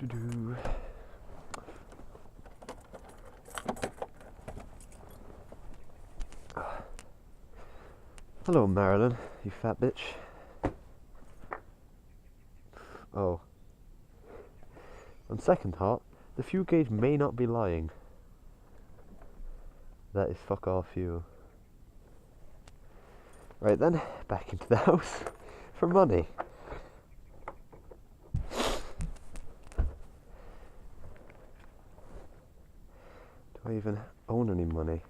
Do-do. Hello, Marilyn, you fat bitch. Oh. On second thought, the fuel gauge may not be lying. That is fuck off you. Right then, back into the house for money. Do I even own any money?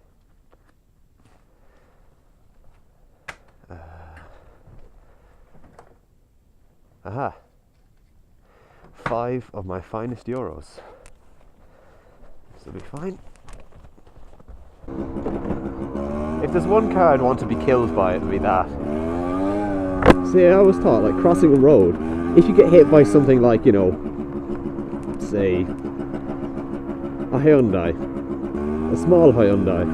Aha. 5 of my finest euros. This will be fine. If there's one car I'd want to be killed by, it would be that. See, I always thought, like, crossing a road, if you get hit by something like, you know, say, a Hyundai, a small Hyundai,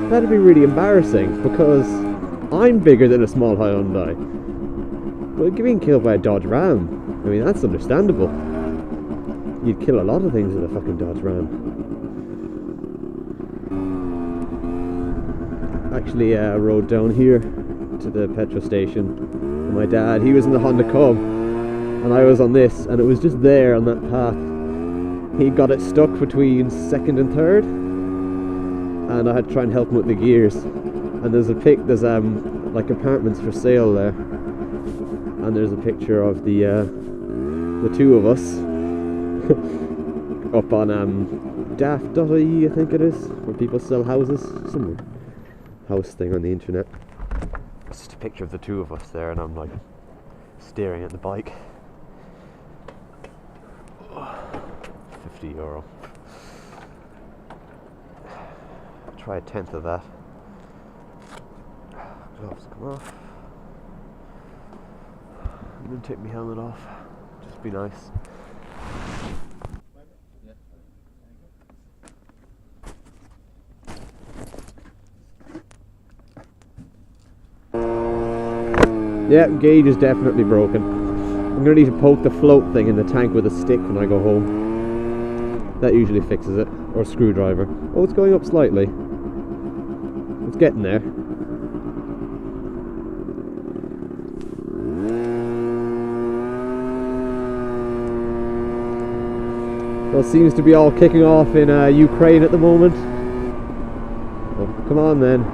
that'd be really embarrassing, because I'm bigger than a small Hyundai. But being killed by a Dodge Ram, I mean, that's understandable. You'd kill a lot of things with a fucking Dodge Ram. Actually, I rode down here to the petrol station. And my dad, he was in the Honda Cub, and I was on this, and it was just there on that path. He got it stuck between second and third, and I had to try and help him with the gears. And there's like apartments for sale there. And there's a picture of the two of us up on daft.ie, I think it is, where people sell houses. Some house thing on the internet. It's just a picture of the two of us there, and I'm like staring at the bike. 50 euro. Try a tenth of that. Gloves come off. I'm gonna take my helmet off. Just be nice. Yeah, gauge is definitely broken. I'm gonna need to poke the float thing in the tank with a stick when I go home. That usually fixes it. Or a screwdriver. Oh, it's going up slightly. It's getting there. Well, it seems to be all kicking off in Ukraine at the moment. Oh, come on then.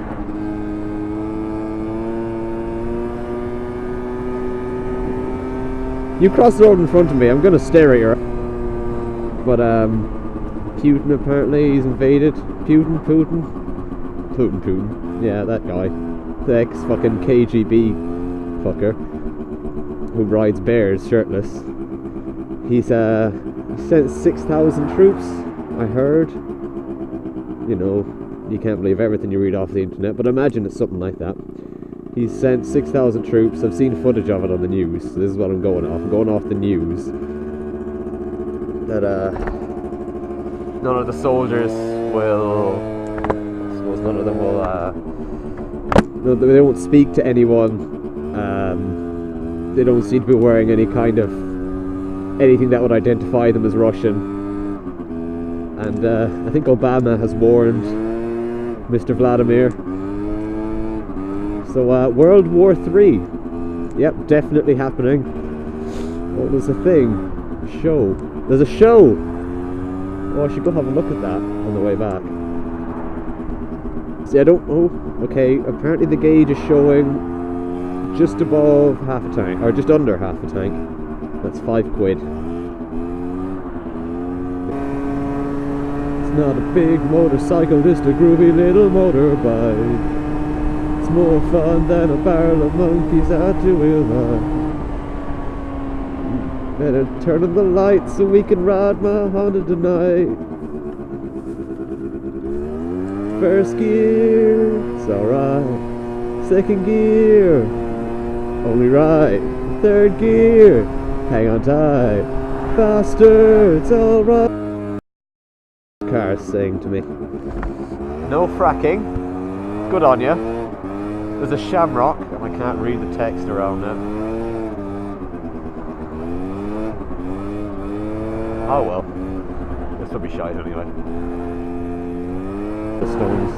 You cross the road in front of me, I'm gonna stare at you. But Putin apparently, he's invaded. Putin. Yeah, that guy. The ex-fucking KGB fucker who rides bears shirtless. He's sent 6,000 troops, I heard. You know, you can't believe everything you read off the internet, but imagine it's something like that. He's sent 6,000 troops. I've seen footage of it on the news. So this is what I'm going off. I'm going off the news. That none of the soldiers will... I suppose none of them will... they won't speak to anyone. They don't seem to be wearing any kind of... anything that would identify them as Russian. And I think Obama has warned Mr. Vladimir. So World War III. Yep, definitely happening. What was the thing? A show. There's a show! Oh, I should go have a look at that on the way back. See, I don't... Oh, okay. Apparently the gauge is showing just above half a tank. Or just under half a tank. That's £5. It's not a big motorcycle, just a groovy little motorbike. It's more fun than a barrel of monkeys at your wheel line. Better turn on the lights so we can ride my Honda tonight. First gear, it's alright. Second gear, only right. Third gear, hang on tight. Faster, it's alright. Car's saying to me, no fracking. Good on you. There's a shamrock, and I can't read the text around it. Oh well. This will be shite anyway. The stones.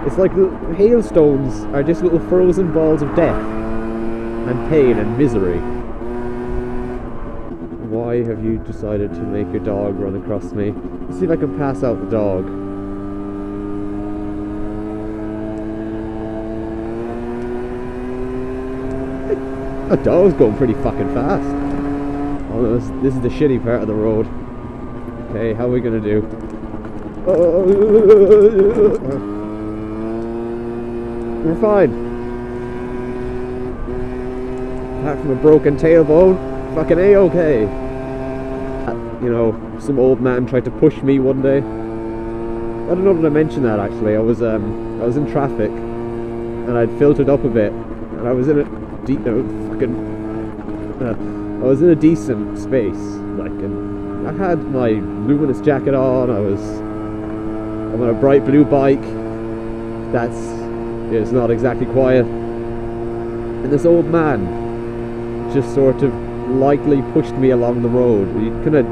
It's like the hailstones are just little frozen balls of death and pain and misery. Why have you decided to make your dog run across me? Let's see if I can pass out the dog. That dog's going pretty fucking fast. Oh no, this is the shitty part of the road. Okay, how are we gonna do? We're fine. Apart from a broken tailbone, fucking A-okay. You know, some old man tried to push me one day. I don't know that I mentioned that actually. I was in traffic and I'd filtered up a bit and I was in a I was in a decent space, like, and I had my luminous jacket on. I'm on a bright blue bike. It's not exactly quiet. And this old man just sort of lightly pushed me along the road. He kind of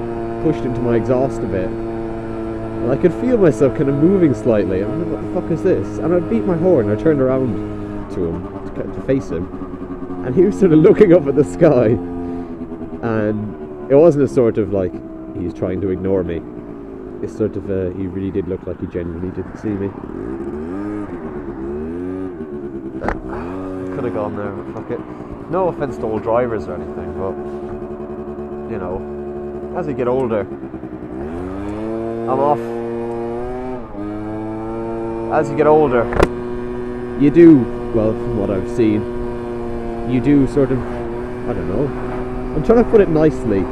pushed into my exhaust a bit. And I could feel myself kind of moving slightly. I'm like, what the fuck is this? And I beat my horn. I turned around to him, to face him. And he was sort of looking up at the sky. And it wasn't a sort of like, he's trying to ignore me. It's sort of, he really did look like he genuinely didn't see me. Could have gone there, but fuck it. No offense to all drivers or anything, but, you know, as you get older, I'm off. As you get older, you do, well, from what I've seen, you do sort of, I don't know, I'm trying to put it nicely.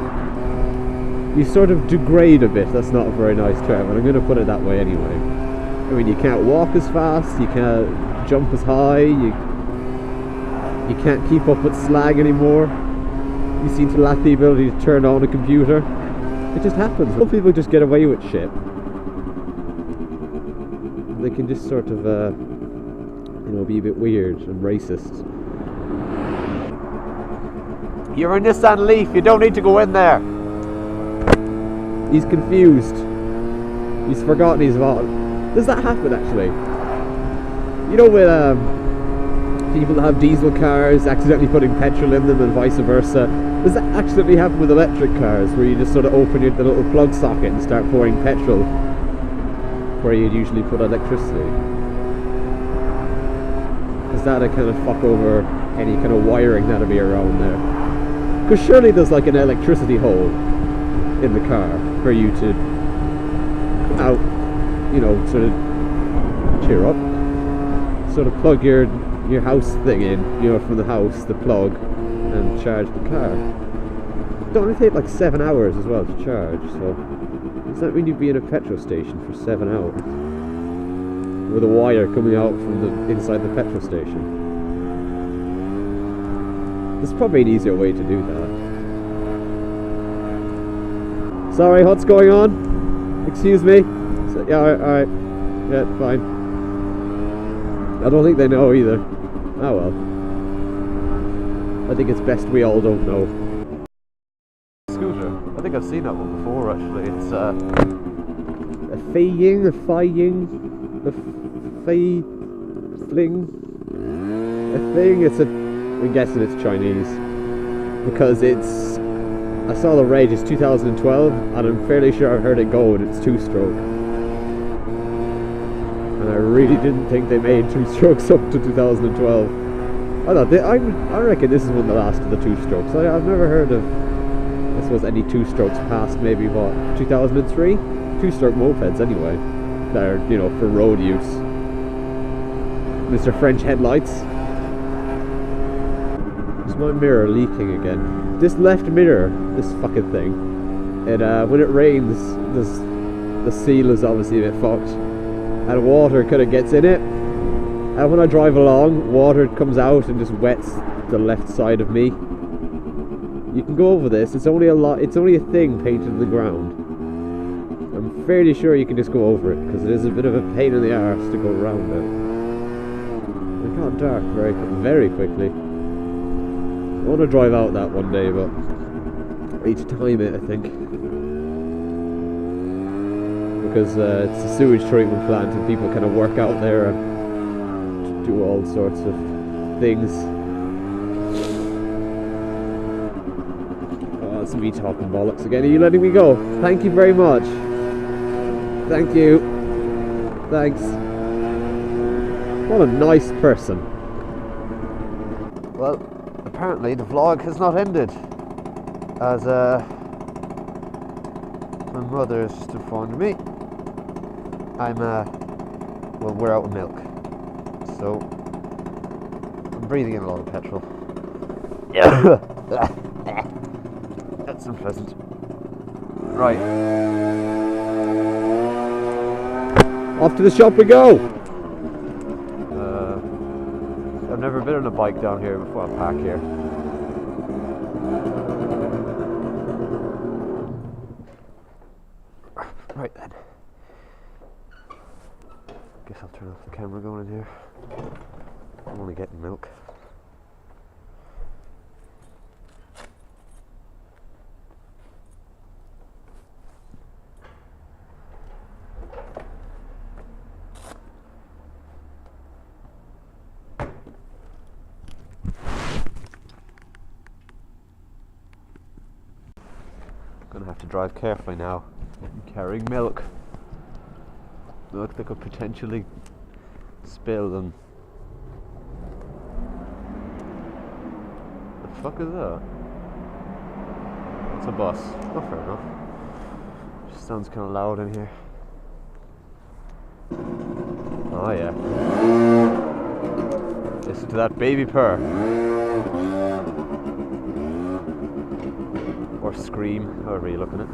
You sort of degrade a bit. That's not a very nice term, and I'm going to put it that way anyway. I mean, you can't walk as fast, you can't jump as high, you can't keep up with slag anymore. You seem to lack the ability to turn on a computer. It just happens. Some people just get away with shit. They can just sort of, you know, be a bit weird and racist. You're a Nissan Leaf, you don't need to go in there. He's confused. He's forgotten his vote. Does that happen actually? You know, with people that have diesel cars accidentally putting petrol in them and vice versa. Does that accidentally happen with electric cars, where you just sort of open the little plug socket and start pouring petrol where you'd usually put electricity? Is that a kind of fuck over any kind of wiring that'll be around there? Because surely there's like an electricity hole in the car for you to out, you know, sort of cheer up, sort of plug your house thing in, you know, from the house, the plug, and charge the car. It only take like 7 hours as well to charge, so does that mean you'd be in a petrol station for 7 hours with a wire coming out from the inside the petrol station? There's probably an easier way to do that. Sorry, what's going on? Excuse me? So, yeah, alright. Yeah, fine. I don't think they know either. Oh well. I think it's best we all don't know. Scooter. I think I've seen that one before actually. It's a Fei-ying, a Fei-ying, a Fei-fling. A thing, I'm guessing it's Chinese. Because it's, I saw the rage, it's 2012, and I'm fairly sure I've heard it go, and it's two-stroke. And I really didn't think they made two-strokes up to 2012. I reckon this is one of the last of the two-strokes. I've never heard of, I suppose, any two-strokes past maybe, what, 2003? Two-stroke mopeds anyway. That are, you know, for road use. Mr. French headlights. Is my mirror leaking again? This left mirror, this fucking thing, when it rains, the seal is obviously a bit fucked, and water kind of gets in it, and when I drive along, water comes out and just wets the left side of me. You can go over this, it's only a thing painted in the ground. I'm fairly sure you can just go over it, because it is a bit of a pain in the arse to go around it. It got dark very quickly. I want to drive out that one day, but I need to time it, I think. because it's a sewage treatment plant and people kind of work out there and do all sorts of things. Oh, it's me talking bollocks again. Are you letting me go? Thank you very much. Thank you. Thanks. What a nice person. Well, apparently the vlog has not ended, as my mother has just informed me. Well, we're out of milk, so I'm breathing in a lot of petrol. That's unpleasant. Right. Off to the shop we go! I've never been on a bike down here before. I'll park here. Right then. Guess I'll turn off the camera going in here. I'm only getting milk. Gonna have to drive carefully now. I'm carrying milk. Milk that could potentially spill and... The fuck is that? It's a bus. Oh, fair enough. Just sounds kind of loud in here. Oh yeah. Listen to that baby purr. Or scream, however you look at it.